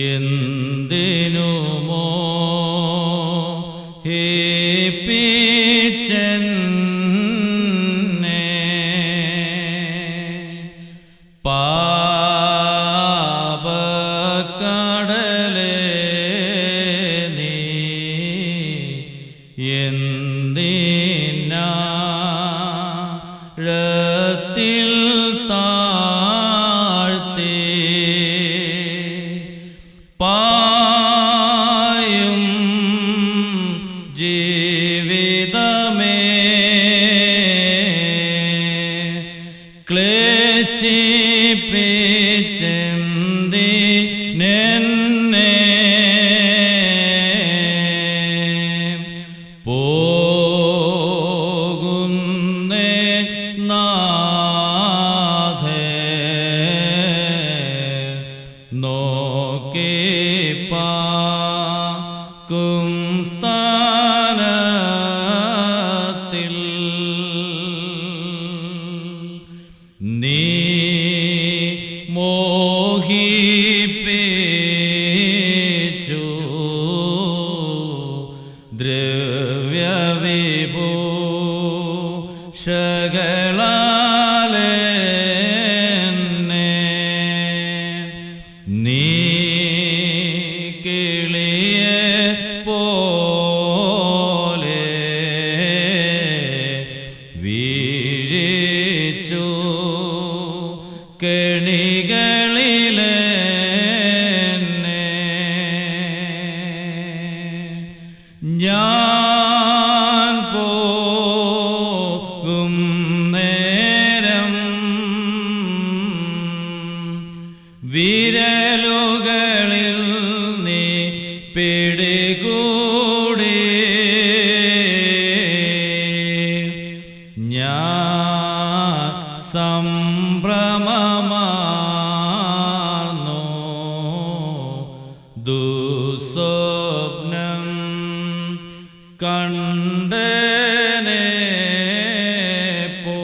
എന്തിനുമോ ഴത്തിൽ താഴ്ത്തി പായും ജീവിതമേ ക്ലേശിപ്പിച്ചെന്തിനെന്നെ നോക്കിപ്പാക്കും സ്ഥാനത്തിൽ നീ മോഹിപ്പിച്ചു ദ്രവ്യവിഭൂഷകളാലെ നീ കിളിയെ പോലെ വീഴിച്ചു കെണികളിലെ ഞാൻ പോകും നേരം വിരലുകളിൽ നീ പിടികൂടി ഞാൻ സംഭ്രമമാർന്നു ദുസ്വപ്നം കണ്ടനെ പോ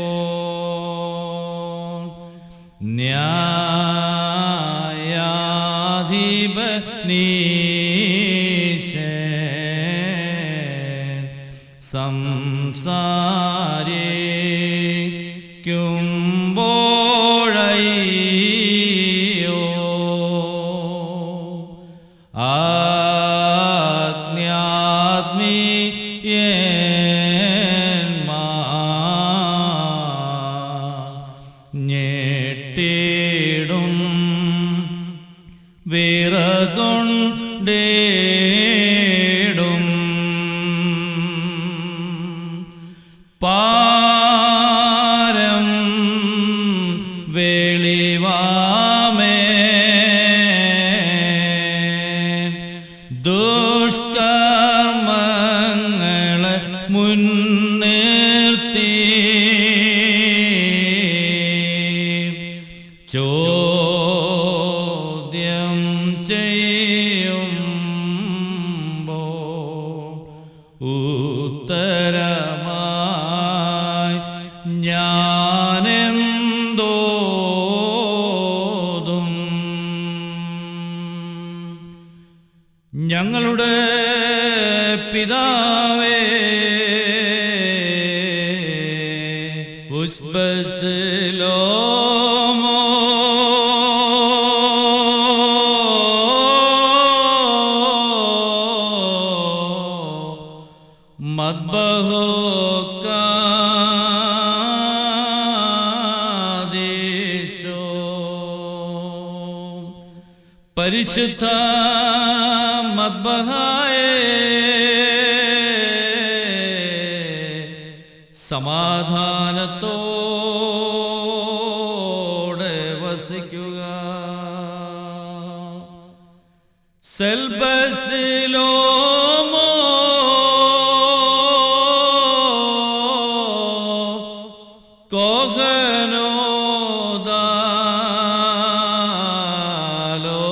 ന്യായാധിപനീശൻ സംസാരിക്കുമ്പോഴയ്യോ ഞെട്ടിടും വിറകൊണ്ടേടും പാരം വെളിവാമേ ദുഷ്കർമ്മങ്ങളെ മുൻനിർത്തി ചോദ്യം ചെയ്യുമ്പോൾ ഉത്തരമായി ഞാനെന്തോതും ഞങ്ങളുടെ പിതാവേ ഉസ്ബസ്ലോമോ മദ്ബഹോകാദേശോ പരിശുദ്ധ മദ്ബഹായേ സമാധാനത്തോടെ വസിക്കുക. സെൽബസിലോമോ കോഹനോദാലോ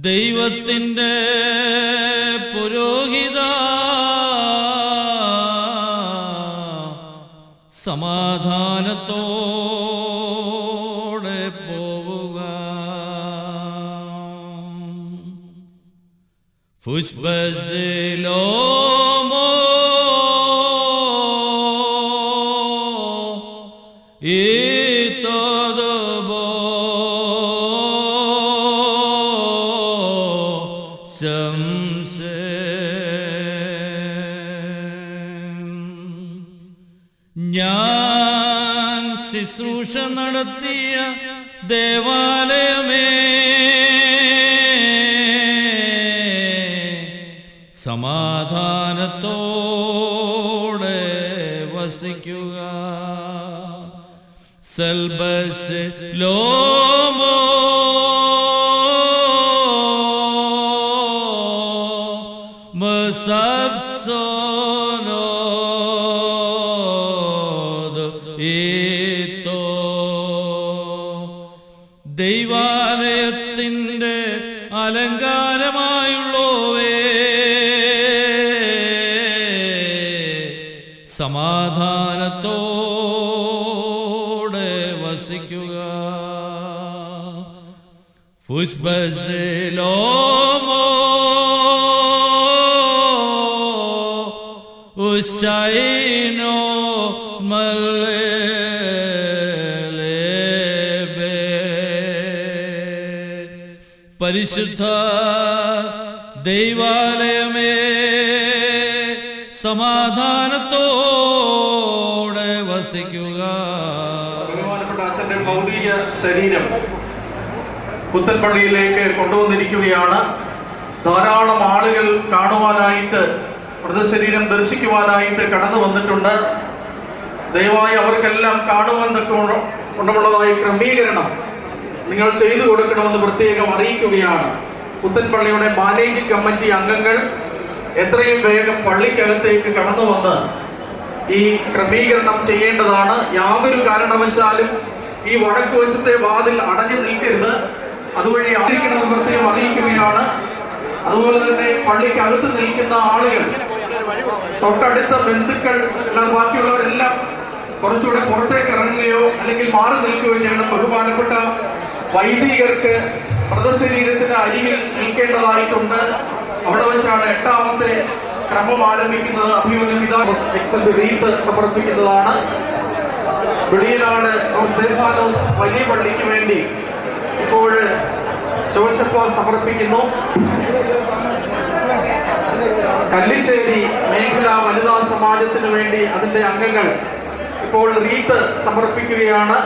ദൈവത്തിൻ്റെ പുരോഹിത സമാധാനത്തോടെ പോവുക. Fushbasilomo itodobo shamse ഞാൻ ശുശ്രൂഷ നടത്തിയ ദേവാലയമേ സമാധാനത്തോടെ വസിക്കുക. സൽബസിലോമോ മസബ്സോനോദ് ഈത്തോ. ദൈവാലയത്തിൻ്റെ അലങ്കാരമായുള്ളവേ, സമാധാനത്തോടെ വസിക്കുക. ഫുഷ്ബസിലോമോ ഉശൈനോ മല്ലേബേ. പരിശുദ്ധ ദൈവാലയമേ, സമാധാനത്തോടെ വസിക്കുക. ബഹുമാനപ്പെട്ട അച്ഛന്റെ ഭൗതിക ശരീരം പുത്തൻപള്ളിയിലേക്ക് കൊണ്ടുവന്നിരിക്കുകയാണ്. ധാരാളം ആളുകൾ കാണുവാനായിട്ട്, മൃതശരീരം ദർശിക്കുവാനായിട്ട് കടന്നു വന്നിട്ടുണ്ട്. ദയവായി അവർക്കെല്ലാം കാണുവാൻ തക്കമുള്ളതായ ക്രമീകരണം നിങ്ങൾ ചെയ്തു കൊടുക്കണമെന്ന് പ്രത്യേകം അറിയിക്കുകയാണ്. പുത്തൻപള്ളിയുടെ മാനേജിംഗ് കമ്മിറ്റി അംഗങ്ങൾ എത്രയും വേഗം പള്ളിക്കകത്തേക്ക് കടന്നു വന്ന് ഈ ക്രമീകരണം ചെയ്യേണ്ടതാണ്. യാതൊരു കാരണവശാലും ഈ വടക്കു വശത്തെ വാതിൽ അടഞ്ഞു നിൽക്കരുത്. അതുവഴി ആയിരിക്കണമെന്ന് പ്രത്യേകം അറിയിക്കുകയാണ്. അതുപോലെ തന്നെ പള്ളിക്കകത്ത് നിൽക്കുന്ന ആളുകൾ, തൊട്ടടുത്ത ബന്ധുക്കൾ, എന്നാൽ ബാക്കിയുള്ളവരെല്ലാം കുറച്ചുകൂടെ പുറത്തേക്ക് ഇറങ്ങുകയോ അല്ലെങ്കിൽ മാറി നിൽക്കുകയോ ചെയ്യണം. ബഹുമാനപ്പെട്ട വൈദികർക്ക് മൃതശരീരത്തിന് അരികിൽ നിൽക്കേണ്ടതായിട്ടുണ്ട്. അവിടെ വെച്ചാണ് 8ാമത്തെ ക്രമം ആരംഭിക്കുന്നത്. അഭിമന്യ പിതാവ് റീത്ത് സമർപ്പിക്കുന്നതാണ്. വെളിയിലാണ് സ്തെഫാനോസ് വലിയ പള്ളിക്ക് വേണ്ടി ഇപ്പോൾ ശോശപ്പ സമർപ്പിക്കുന്നു. കല്ലിശ്ശേരി മേഖലാ വനിതാ സമാജത്തിന് വേണ്ടി അതിന്റെ അംഗങ്ങൾ ഇപ്പോൾ റീത്ത് സമർപ്പിക്കുകയാണ്.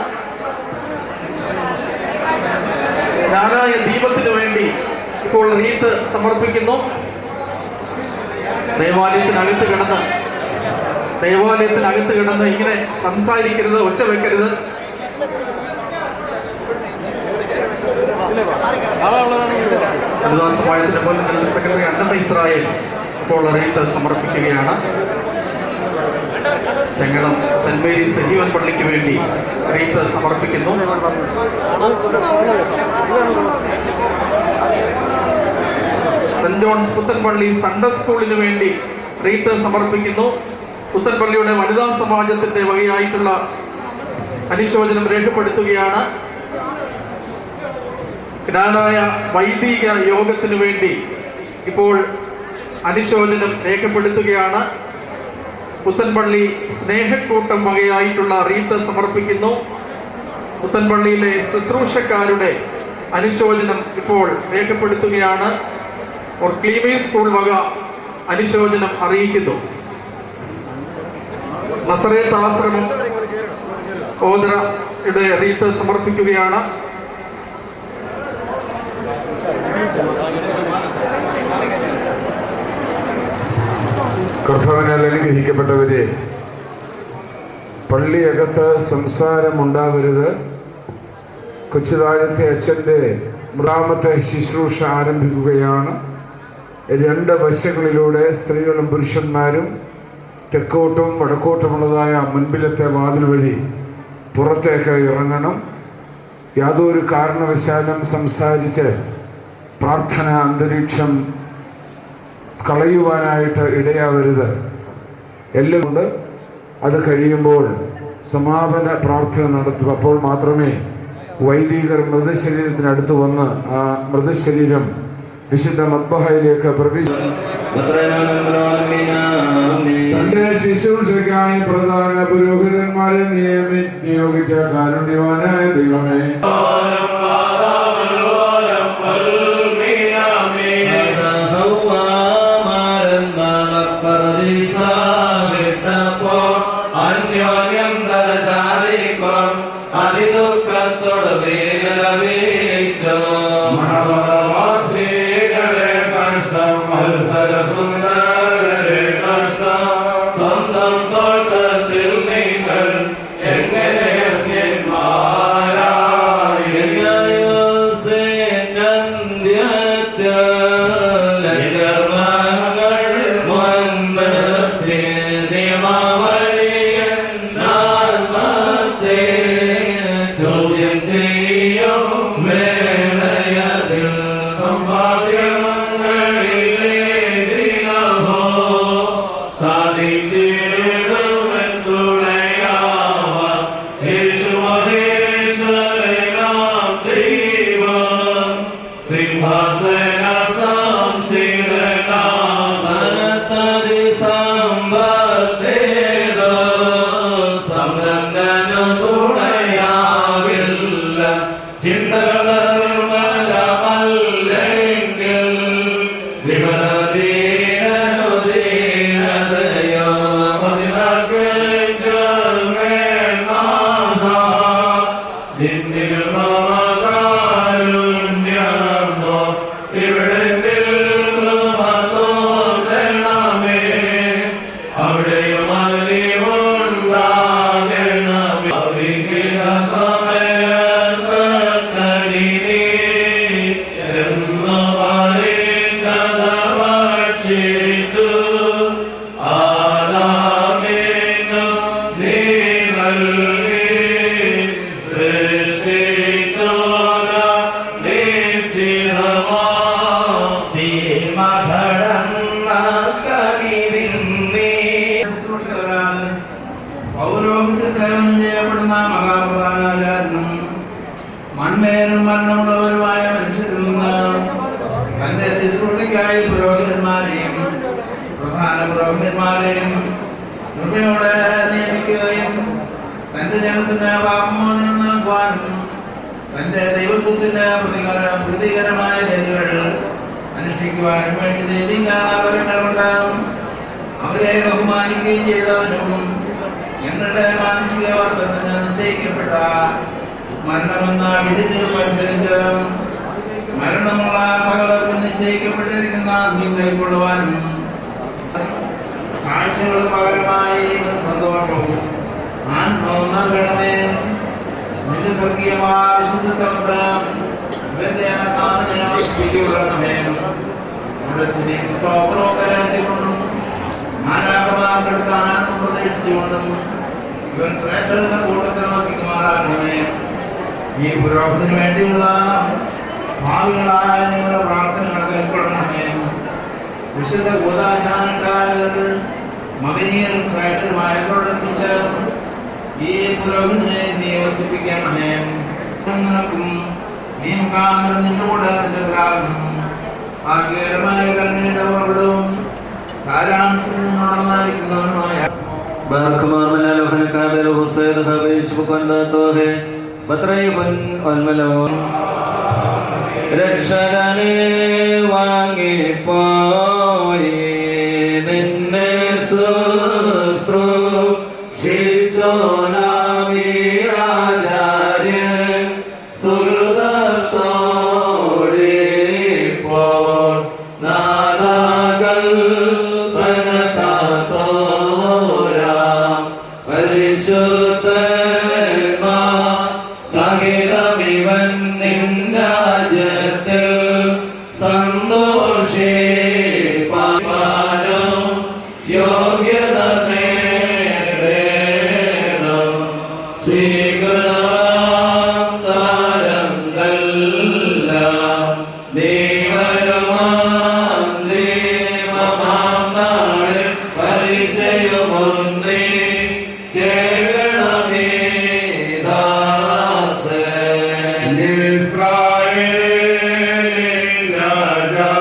ജ്ഞാനായ ദീപത്തിന് വേണ്ടി ഇപ്പോൾ റീത്ത് സമർപ്പിക്കുന്നു. ദേവാലയത്തിനകത്ത് കിടന്ന് ഇങ്ങനെ സംസാരിക്കരുത്, ഒച്ച വെക്കരുത്. വനിതാ സമാജത്തിന്റെ മുൻ ജനറൽ സെക്രട്ടറി അന്നമ്മ ഇസ്രായേൽ ഇപ്പോൾ റീത്ത് സമർപ്പിക്കുകയാണ്. ചെങ്ങളം സെന്റ് മേരീസ് സജീവൻ പള്ളിക്ക് വേണ്ടി റീത്ത് സമർപ്പിക്കുന്നു. സെന്റ് ജോൺസ് പുത്തൻപള്ളി സൺഡേ സ്കൂളിന് വേണ്ടി റീത്ത് സമർപ്പിക്കുന്നു. പുത്തൻപള്ളിയുടെ വനിതാ സമാജത്തിന്റെ വകയായിട്ടുള്ള അനുശോചനം രേഖപ്പെടുത്തുകയാണ്. ജ്ഞാനായ വൈദിക യോഗത്തിന് വേണ്ടി ഇപ്പോൾ അനുശോചനം രേഖപ്പെടുത്തുകയാണ്. പുത്തൻപള്ളി സ്നേഹക്കൂട്ടം വകയായിട്ടുള്ള റീത്ത് സമർപ്പിക്കുന്നു. പുത്തൻപള്ളിയിലെ ശുശ്രൂഷക്കാരുടെ അനുശോചനം ഇപ്പോൾ രേഖപ്പെടുത്തുകയാണ്. ക്ലീമി സ്കൂൾ വക അനുശോചനം അറിയിക്കുന്നു. നസറേത്ത് ആശ്രമം ഓദ്രയുടെ റീത്ത് സമർപ്പിക്കുകയാണ്. കർത്താവിനാൽ അനുഗ്രഹിക്കപ്പെട്ടവരെ, പള്ളിയകത്ത് സംസാരമുണ്ടാവരുത്. കൊച്ചുതാഴത്തെ അച്ഛൻ്റെ 3ാമത്തെ ശുശ്രൂഷ ആരംഭിക്കുകയാണ്. 2 വശങ്ങളിലൂടെ സ്ത്രീകളും പുരുഷന്മാരും തെക്കോട്ടും വടക്കോട്ടുമുള്ളതായ മുൻപിലത്തെ വാതിൽ വഴി പുറത്തേക്ക് ഇറങ്ങണം. യാതൊരു കാരണവശാലും സംസാരിച്ച് പ്രാർത്ഥന അന്തരീക്ഷം കളയുവാനായിട്ട് ഇടയാവരുത്. എല്ലാം കൊണ്ട് അത് കഴിയുമ്പോൾ സമാപന പ്രാർത്ഥന നടത്തും. അപ്പോൾ മാത്രമേ വൈദികർ മൃതശരീരത്തിനടുത്ത് വന്ന് ആ മൃതശരീരം വിശുദ്ധ മദ്ബഹയിലേക്ക് പ്രവേശിച്ചു. തന്റെ ശുശ്രൂഷയ്ക്കായി പ്രധാന പുരോഹിതന്മാരെ നിയോഗിച്ച കാരുണ്യവാനായ ദൈവമേ, അതിദുഃഖത്തോട് വിലപിച്ചോ മണവാസികളെ കഷ്ടം മത്സരസുന്ദരരെ കഷ്ടം സ്വന്തം തോട്ടത്തിൽ നിങ്ങൾ എങ്ങനെ പൗരോഹിത്യ സേവനം ചെയ്യപ്പെടുന്ന മഹാപ്രധാനാചാരനും മൺമേലും മരണമുള്ളവരുമായ മനുഷ്യരിൽ നിന്ന് തന്റെ ശുശ്രൂഷയ്ക്കായി പുരോഹിതന്മാരെയും പ്രധാന പുരോഹിതന്മാരെയും കൃപയോടെ നിയമിക്കുകയും തന്റെ ജനത്തിന് പാപമോചനം നൽകുവാനും തന്റെ ദൈവത്വത്തിന് പ്രതികരമായ ബലികൾ അനുഷ്ഠിക്കുവാനും വേണ്ടി ദൈവികാവരണങ്ങളുണ്ടാകും. അവരെ ബഹുമാനിക്കുകയും ചെയ്തവനും ഞങ്ങളുടെ മാനസിക വർദ്ധത്തിന് നിശ്ചയിക്കപ്പെട്ട മരണമെന്ന വിധിനിയമമനുസരിച്ച് മരണമുള്ള സകലർക്കും നിശ്ചയിക്കപ്പെട്ടിരിക്കുന്ന അന്ത്യം കൈക്കൊള്ളുവാനും കാഴ്ചകൾക്ക് പകരമായി സന്തോഷവും ആനന്ദവും നൽകണമേ. നിന്റെ സ്വർഗീയമായ വിശുദ്ധ സ്ഥലത്ത് ഇവന്റെ ആത്മാവിനെ ആശ്രയിക്കണമേ. നമ്മുടെ സ്തുതിയും സ്തോത്രവും കരാറ്റിക്കൊണ്ടും മാലാഖമാർക്കടുത്ത് ആനന്ദം പ്രതീക്ഷിച്ചുകൊണ്ടും ഇവൻ ശ്രേഷ്ഠരുടെ കൂട്ടത്തിൽ വസിക്കുമാറാകണമേ. ഈ പുരോഗതിന് വേണ്ടിയുള്ള ഭാവികളായ നിങ്ങളുടെ പ്രാർത്ഥനകൾ കൈക്കൊള്ളണമേ. വിശുദ്ധ കൂദാശാനക്കാരകൾ മകനീയരും ശ്രേഷ്ഠരുമായവരോടൊപ്പിച്ച് ഈ പുരോഗതിനെ നീ വസിപ്പിക്കണമേ. നിനക്കും നീ മുഖാന്തരം നിന്റെ കൂടെ നിന്റെ പിതാവിനും ഭാഗ്യകരമായ കരുണയുടെ ഉറവിടവും സാരാംശത്തിൽ നിന്നുണർന്നായിരിക്കുന്നവനുമായ باركمان من الوهن كابر حسين خبيش بكون داتوه بطريفن والملون രക്ഷകനെ വാങ്ങിപ്പോയി നിന്നെ ശുശ്രൂഷിച്ചോനാമി ആചാര്യൻ സുഹൃതത്തോടിപ്പോൾ നാദാകൽപ്പന കാത്തോരാം പരിശുദ്ധന്മാർ സഹിതമിവൻ നിൻ രാജ്യത്തിൽ സന്തോഷിപ്പാനും യോഗ്യത നേടേണം. സ്വീകരണാന്തരങ്ങളെല്ലാം നീ വരുമാം ദൈവമാം നാളിൽ പരിചയമൊന്നേ ചേരണമേ ദാസൻ. ഇസ്രായേലിൻ രാജാ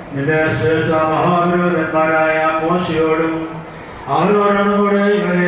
നിന്റെ ശ്രേഷ്ഠ മഹാവിരോധന്മാരായ മോശയോടും അവരോടും കൂടെ ഇവരെ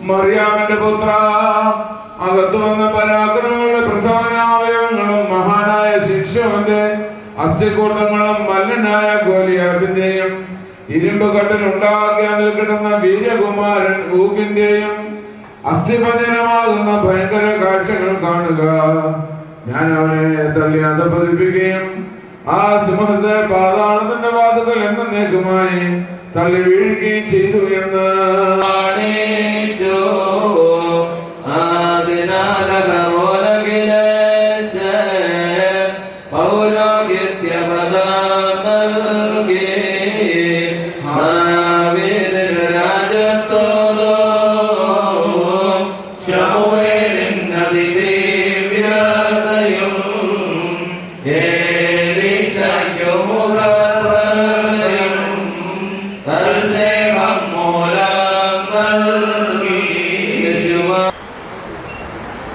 മറിയാമിന്റെ പുത്ര അകത്തുവന്ന പരാക്രമങ്ങളുടെ പ്രധാന അവയവങ്ങളും മഹാനായ ശിംശോന്റെ അസ്ഥികൂട്ടങ്ങളും മല്ലനായ ഗോലിയാബിന്റെയും ഇരുമ്പ് കട്ടിലുണ്ടാക്കി അതിൽ കിടന്ന വീരകുമാരൻ ഊക്കിന്റെയും അസ്ഥിപഞ്ചനമാകുന്ന ഭയങ്കര കാഴ്ചകൾ കാണുക. ഞാൻ അവനെ തള്ളി അധപതിപ്പിക്കുകയും ആ സിംഹത്തെ പാതാളത്തിന്റെ വാതുക്കൾ എന്നേക്കുമായി തള്ളി വീഴുകയും ചെയ്തു എന്ന്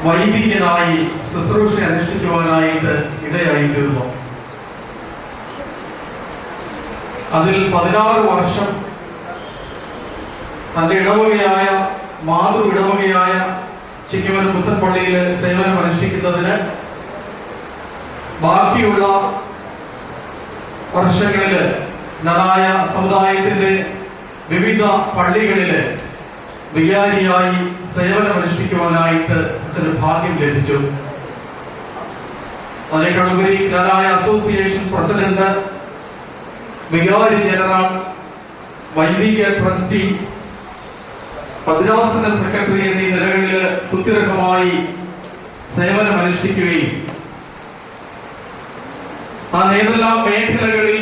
വൈദികനായി ശുശ്രൂഷ അനുഷ്ഠിക്കുവാനായിട്ട് ഇടയായി തീർന്നു. അതിൽ 16 വർഷം തന്റെ ഇടവകയായ മാതൃ ഇടവകയായ ചിങ്ങവനം പുത്തൻപള്ളിയിൽ സേവനം അനുഷ്ഠിക്കുന്നതിന് ബാക്കിയുള്ള വർഷങ്ങളില് നായ സമുദായത്തിന്റെ വിവിധ പള്ളികളില് വികാരിയായി സേവനമനുഷ്ഠിക്കുവാനായിട്ട് അച്ഛന് ഭാഗ്യം ലഭിച്ചു. അതിനേക്കാളുപരി നായ അസോസിയേഷൻ പ്രസിഡന്റ്, വികാരി ജനറൽ, വൈദിക ട്രസ്റ്റി, ഭദ്രാസന സെക്രട്ടറി എന്നീ നിലകളിൽ സുദീർഘമായി സേവനമനുഷ്ഠിക്കുകയും താൻ ഏതെല്ലാം മേഖലകളിൽ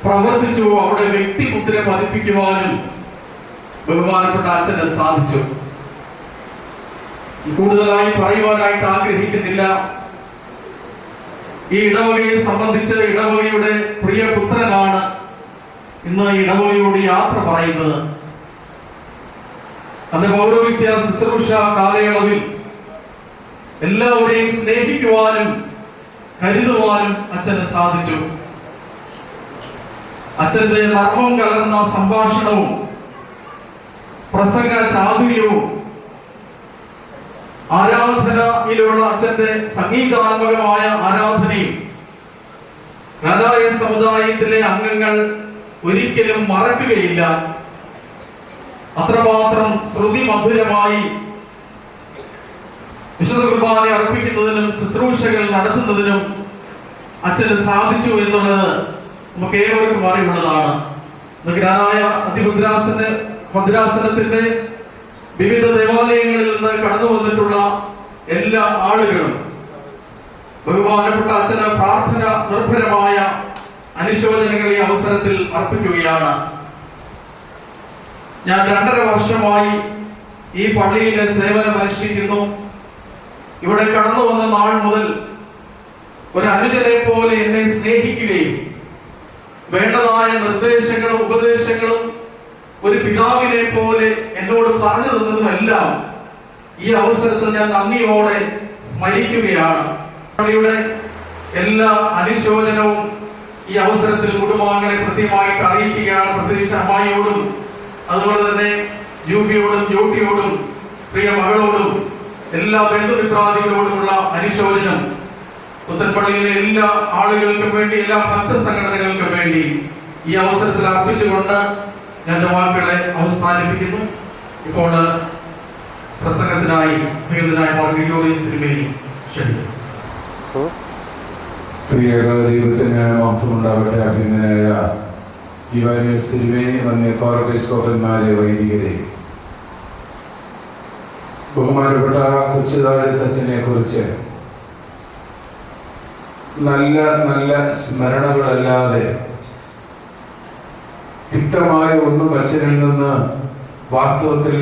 പ്രവർത്തിച്ചു അവിടെ വ്യക്തിമുദ്ര പതിപ്പിക്കുവാനും ബഹുമാനപ്പെട്ട അച്ഛന് സാധിച്ചു. കൂടുതലായി പറയുവാനായിട്ട് ആഗ്രഹിക്കുന്നില്ല. ഈ ഇടവകയെ സംബന്ധിച്ച് ഇടവകയുടെ പ്രിയ പുത്രനാണ് ഇന്ന് ഇടവകയോട് യാത്ര പറയുന്നത്. തന്റെ പൗരോഹിത്യ ശുശ്രൂഷ കാലയളവിൽ എല്ലാവരെയും സ്നേഹിക്കുവാനും കരുതുവാനും അച്ഛന് സാധിച്ചു. അച്ഛന്റെ നർമ്മം കലർന്ന സംഭാഷണവും പ്രസംഗ ചാതുര്യവും ആരാധനയിലുള്ള അച്ഛന്റെ സംഗീതാത്മകമായ ആരാധനയും നാദായ സമുദായത്തിലെ അംഗങ്ങൾ ഒരിക്കലും മറക്കുകയില്ല. അത്രമാത്രം ശ്രുതി മധുരമായി വിശുദ്ധ കുർബാന അർപ്പിക്കുന്നതിനും ശുശ്രൂഷകൾ നടത്തുന്നതിനും അച്ഛന് സാധിച്ചു എന്നുള്ളത് നമുക്ക് ഏവർക്കും അറിവുള്ളതാണ്. ഗ്രാനായ ഭദ്രാസനത്തിന്റെ വിവിധ ദേവാലയങ്ങളിൽ നിന്ന് കടന്നു വന്നിട്ടുള്ള എല്ലാ ആളുകളും ബഹുമാനപ്പെട്ട അച്ഛന് പ്രാർത്ഥന നിർഭരമായ അനുശോചനങ്ങൾ ഈ അവസരത്തിൽ അർപ്പിക്കുകയാണ്. ഞാൻ 2.5 വർഷമായി ഈ പള്ളിയിലെ സേവനം അനുഷ്ഠിക്കുന്നു. ഇവിടെ കടന്നു വന്ന നാൾ മുതൽ ഒരു അനുജനെ പോലെ എന്നെ സ്നേഹിക്കുകയും വേണ്ടതായ നിർദ്ദേശങ്ങളും ഉപദേശങ്ങളും ഒരു പിതാവിനെ പോലെ എന്നോട് പറഞ്ഞു തന്നതുമെല്ലാം ഈ അവസരത്തിൽ ഞാൻ നന്ദിയോടെ സ്മരിക്കുകയാണ്. പള്ളിയുടെ എല്ലാ അനുശോചനവും ഈ അവസരത്തിൽ കുടുംബാംഗങ്ങളെ കൃത്യമായിട്ട് അറിയിക്കുകയാണ്. പ്രത്യേകിച്ച് അമ്മായിയോടും അതുപോലെ തന്നെ ജൂബിയോടും ജോട്ടിയോടും പ്രിയ മകളോടും എല്ലാ ബന്ധുമിത്രാദികളോടുമുള്ള അനുശോചനം പുത്തൻപള്ളിയിലെ എല്ലാ ആളുകൾക്കും വേണ്ടി, എല്ലാ ഭക്ത സംഘടനകൾക്കും വേണ്ടി ഈ അവസരത്തിൽ അർപ്പിച്ചുകൊണ്ട് ഞാൻ എൻ്റെ വാക്കുകളെ അവസാനിപ്പിക്കുന്നു. ഇപ്പോൾ പ്രസംഗത്തിനായി തിരുമേനി ക്ഷണിക്കുന്നു. ദൈവത്തിന് മഹത്വമുണ്ടാവട്ടെ. അഭിനന്ദനായ യുവാനിയസ് തിരുമേനി, വന്യക്കോർപ്പിസ്കോപ്പന്മാരെ, വൈദികരെ, ബഹുമാനപ്പെട്ട കൊച്ചുതാഴത്തച്ഛനെ കുറിച്ച് നല്ല നല്ല സ്മരണകളല്ലാതെ തിക്തമായ ഒന്നും അച്ഛനിൽ നിന്ന് വാസ്തവത്തിൽ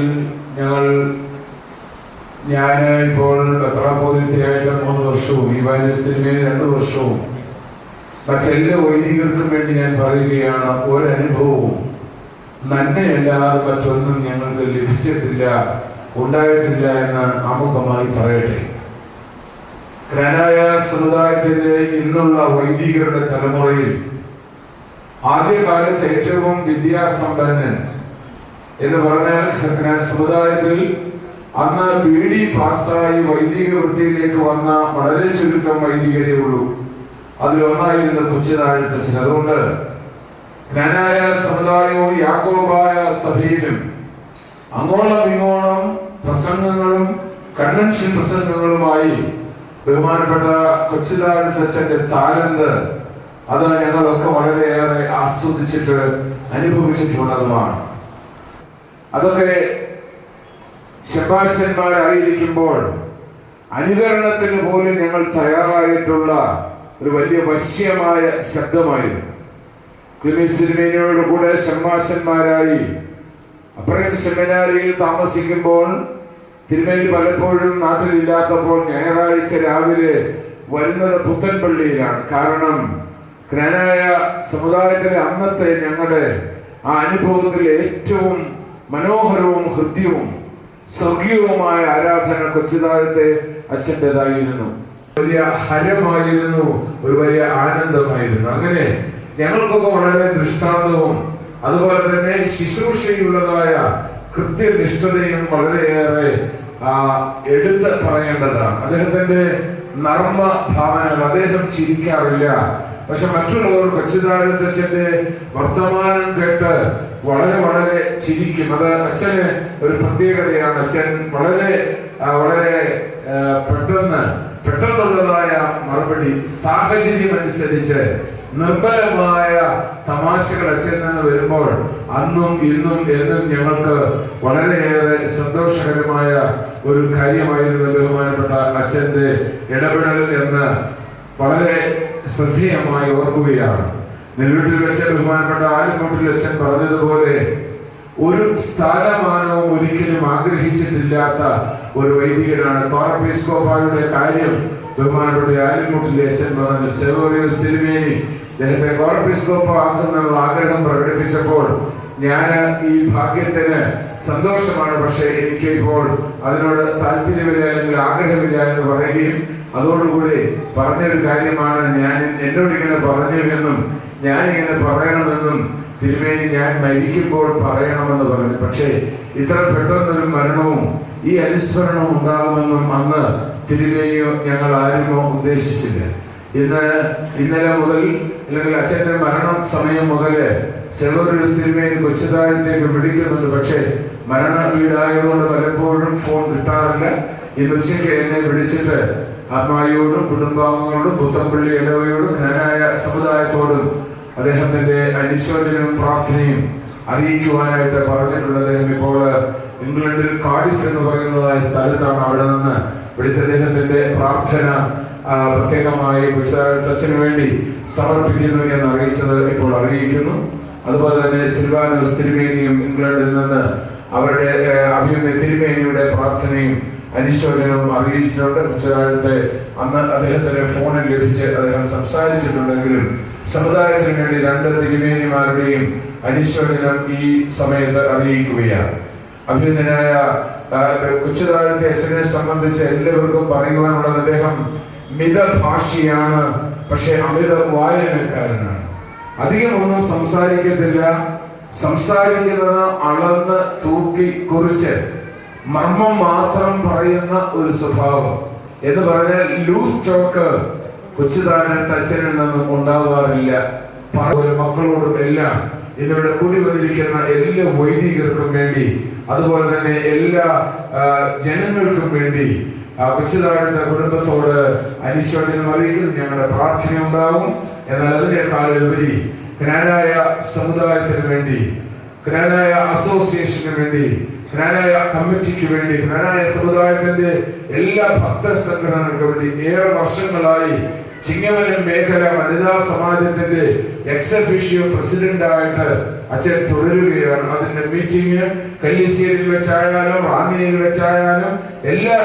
ഞാൻ ഇപ്പോൾ മെത്രാപ്പോലീത്തയായിട്ട് 3 വർഷവും യുവാനിയസ് തിരുമേനി 2 വർഷവും മറ്റെല്ലാ വൈദികർക്കും വേണ്ടി ഞാൻ പറയുകയാണ്, ഒരനുഭവവും നന്മയല്ലാതെ മറ്റൊന്നും ഞങ്ങൾക്ക് ലഭിച്ചിട്ടില്ല, ഉണ്ടായിട്ടില്ല എന്ന് ആമുഖമായി പറയട്ടെ. ഗ്രാനായ സമുദായത്തിന്റെ ഇന്നുള്ള വൈദികരുടെ തലമുറയിൽ ആദ്യകാലത്ത് ഏറ്റവും വിദ്യാസമ്പന്നൻ എന്ന് പറഞ്ഞാൽ സമുദായത്തിൽ അന്ന് BD പാസ്സായി വൈദിക വൃത്തിയിലേക്ക് വന്ന വളരെ ചുരുക്കം വൈദികരേ ഉള്ളൂ. അതിലൊന്നായിരുന്നു കൊച്ചുതാഴത്തച്ഛൻ. അതുകൊണ്ട് ജ്ഞാനായ സമുദായവും യാക്കോബായ സഭയിലും അങ്ങോളം ഇങ്ങോളം പ്രസംഗങ്ങളും കൺവെൻഷൻ പ്രസംഗങ്ങളുമായി ബഹുമാനപ്പെട്ട കൊച്ചുതാഴത്തച്ഛന്റെ താലന്ത് അത് ഞങ്ങളൊക്കെ വളരെയേറെ ആസ്വദിച്ചിട്ട് അനുഭവിച്ചിട്ടുള്ളതുമാണ്. അതൊക്കെ ശുപാർശന്മാരായിരിക്കുമ്പോൾ അനുകരണത്തിന് പോലും ഞങ്ങൾ തയ്യാറായിട്ടുള്ള ഒരു വലിയ വശ്യമായ ശബ്ദമായിരുന്നു. ക്ലിമീസ് തിരുമേനിയോട് കൂടെ ശമ്മാശന്മാരായി അപ്പറയം സെമിനാരിയിൽ താമസിക്കുമ്പോൾ തിരുമേനി പലപ്പോഴും നാട്ടിലില്ലാത്തപ്പോൾ ഞായറാഴ്ച രാവിലെ വരുന്നത് പുത്തൻപള്ളിയിലാണ്. കാരണം ജ്ഞാനായ സമുദായത്തിലെ അന്നത്തെ ഞങ്ങളുടെ ആ അനുഭവത്തിൽ ഏറ്റവും മനോഹരവും ഹൃദ്യവും സ്വർഗീയവുമായ ആരാധന കൊച്ചുതാഴത്തെ അച്ഛൻ്റെതായിരുന്നു. വലിയ ഹരമായിരുന്നു, ഒരു വലിയ ആനന്ദമായിരുന്നു. അങ്ങനെ ഞങ്ങൾക്കൊക്കെ വളരെ ദൃഷ്ടാന്തവും അതുപോലെ തന്നെ ശുശ്രൂഷയുള്ളതായ കൃത്യനിഷ്ഠതയും വളരെയേറെ എടുത്ത് പറയേണ്ടതാണ്. അദ്ദേഹത്തിന്റെ നർമ്മ ഭാവനകൾ, അദ്ദേഹം ചിരിക്കാറില്ല. പക്ഷെ മറ്റുള്ളവർ കൊച്ചുതാഴത്തച്ഛന്റെ വർത്തമാനം കേട്ട് വളരെ വളരെ ചിരിക്കും. അത് അച്ഛന് ഒരു പ്രത്യേകതയാണ്. അച്ഛൻ വളരെ വളരെ പെട്ടെന്നുള്ളതായ മറുപടി, സാഹചര്യം അനുസരിച്ച് നിർബലമായ തമാശകൾ അച്ഛൻ നിന്ന് വരുമ്പോൾ അന്നും ഇന്നും എന്നും ഞങ്ങൾക്ക് വളരെയേറെ സന്തോഷകരമായ ഒരു കാര്യമായിരുന്നു ബഹുമാനപ്പെട്ട അച്ഛന്റെ ഇടപെടൽ എന്ന് വളരെ ശ്രദ്ധേയമായി ഓർക്കുകയാണ്. നെല്ലുവീട്ടിൽ വെച്ച ബഹുമാനപ്പെട്ട ആലുമൂട്ടിൽ അച്ഛൻ പറഞ്ഞതുപോലെ ഒരു സ്ഥാനമാനവും ഒരിക്കലും ആഗ്രഹിച്ചിട്ടില്ലാത്ത ഒരു വൈദികനാണ്. കോറപ്പീസ്കോപ്പായുടെ കാര്യം ബഹുമാനപ്പെട്ട ആലുമൂട്ടിലെ അച്ഛൻ പറഞ്ഞു. സെവോറിയോസ് തിരുമേനി അദ്ദേഹത്തെ കോറപ്പീസ്കോപ്പ് ആക്കുന്നുള്ള ആഗ്രഹം പ്രകടിപ്പിച്ചപ്പോൾ ഞാൻ ഈ ഭാഗ്യത്തിന് സന്തോഷമാണ്, പക്ഷേ എനിക്ക് ഇപ്പോൾ അതിനോട് താല്പര്യമില്ല അല്ലെങ്കിൽ ആഗ്രഹമില്ല എന്ന് പറയുകയും അതോടുകൂടി പറഞ്ഞൊരു കാര്യമാണ്, ഞാൻ എന്നോട് ഇങ്ങനെ പറഞ്ഞുവെന്നും ഞാനിങ്ങനെ പറയണമെന്നും തിരുമേനി ഞാൻ മരിക്കുമ്പോൾ പറയണമെന്ന് പറഞ്ഞു. പക്ഷേ ഇത്ര പെട്ടെന്നൊരു മരണവും ഈ അനുസ്മരണവും ഉണ്ടാകുമെന്നും അന്ന് തിരുമേനിയോ ഞങ്ങൾ ആരുമോ ഉദ്ദേശിച്ചില്ല. ഇന്നലെ മുതൽ അല്ലെങ്കിൽ അച്ഛൻ്റെ മരണം സമയം മുതൽ സെവോറിയോസ് തിരുമേനി കൊച്ചുതാഴത്തേക്ക് വിളിക്കുന്നുണ്ട്. പക്ഷേ മരണ വീടായതുകൊണ്ട് പലപ്പോഴും ഫോൺ കിട്ടാറില്ല. ഇന്ന് ഉച്ചയ്ക്ക് എന്നെ വിളിച്ചിട്ട് അമ്മായിയോടും കുടുംബാംഗങ്ങളോടും പുത്തൻപള്ളി ഇടവയോടും ജ്ഞാനായ സമുദായത്തോടും അദ്ദേഹത്തിന്റെ അനുശോചനവും പ്രാർത്ഥനയും അറിയിക്കുവാനായിട്ട് പറഞ്ഞിട്ടുണ്ട്. അദ്ദേഹം ഇപ്പോൾ ഇംഗ്ലണ്ടിൽ കാർഡിഫ് എന്ന് പറയുന്നതായ സ്ഥലത്താണ്. അവിടെ നിന്ന് വിളിച്ച അദ്ദേഹത്തിന്റെ പ്രാർത്ഥന പ്രത്യേകമായി കൊച്ചുതാഴത്തച്ഛന് വേണ്ടി സമർപ്പിക്കുന്നു എന്ന് അറിയിച്ചത് ഇപ്പോൾ അറിയിക്കുന്നു. അതുപോലെ തന്നെ സിൽവാനോസ് തിരുമേനിയും ഇംഗ്ലണ്ടിൽ നിന്ന് അവരുടെ അഭിമന്യ തിരുമേനിയുടെ പ്രാർത്ഥനയും അനുശോചനവും അറിയിച്ചിട്ടുണ്ട്. കൊച്ചുതാഴത്തെ അന്ന് അദ്ദേഹത്തിന്റെ ഫോണിൽ ലഭിച്ച് അദ്ദേഹം സംസാരിച്ചിട്ടുണ്ടെങ്കിലും സമുദായത്തിന് വേണ്ടി രണ്ട് തിരുമേനിമാരുടെയും അനുശോചനം ഈ സമയത്ത് അറിയിക്കുകയാണ്. അഭിനന്ദനായ കൊച്ചുതാഴത്തെ അച്ഛനെ സംബന്ധിച്ച് എല്ലാവർക്കും പറയുവാനുള്ളത്, അദ്ദേഹം മിതഭാഷിയാണ്, പക്ഷെ അമിത വായനക്കാരനാണ്. അധികം ഒന്നും സംസാരിക്കത്തില്ല. സംസാരിക്കുന്നത് അളന്ന് തൂക്കി കുറിച്ച് മർമ്മം മാത്രം പറയുന്ന ഒരു സ്വഭാവം എന്ന് പറഞ്ഞാൽ ലൂസ് ടോക്ക് കൊച്ചുതാഴത്തെ അച്ഛനിൽ നിന്നും ഉണ്ടാകാറില്ല. മക്കളോടും എല്ലാം ഇന്നിവിടെ കൂടി വന്നിരിക്കുന്ന എല്ലാ വൈദികർക്കും വേണ്ടി അതുപോലെ തന്നെ എല്ലാ ജനങ്ങൾക്കും വേണ്ടി കൊച്ചുതാഴത്തെ കുടുംബത്തോട് അനുശോചനം അറിയിക്കുന്നു. ഞങ്ങളുടെ പ്രാർത്ഥന ഉണ്ടാകും. എന്നാൽ അതിനേക്കാളുപരി ജ്ഞാനായ സമുദായത്തിന് വേണ്ടി, ജ്ഞാനായ അസോസിയേഷന് വേണ്ടി, ജ്ഞാനായ കമ്മിറ്റിക്ക് വേണ്ടി, ജ്ഞാനായ സമുദായത്തിന്റെ എല്ലാ ഭക്ത സംഘടനകൾക്ക് വേണ്ടി ഏറെ വർഷങ്ങളായി ചിങ്ങവനം മേഖല വനിതാ സമാജത്തിന്റെ എക്സ് ഒഫീഷ്യോ പ്രസിഡന്റായിട്ട് അച്ഛൻ തുടരുകയാണ്. അതിന്റെ മീറ്റിംഗ് കല്ലിശ്ശേരിയിൽ വെച്ചായാലും റാന്നിയിൽ വെച്ചായാലും എല്ലാ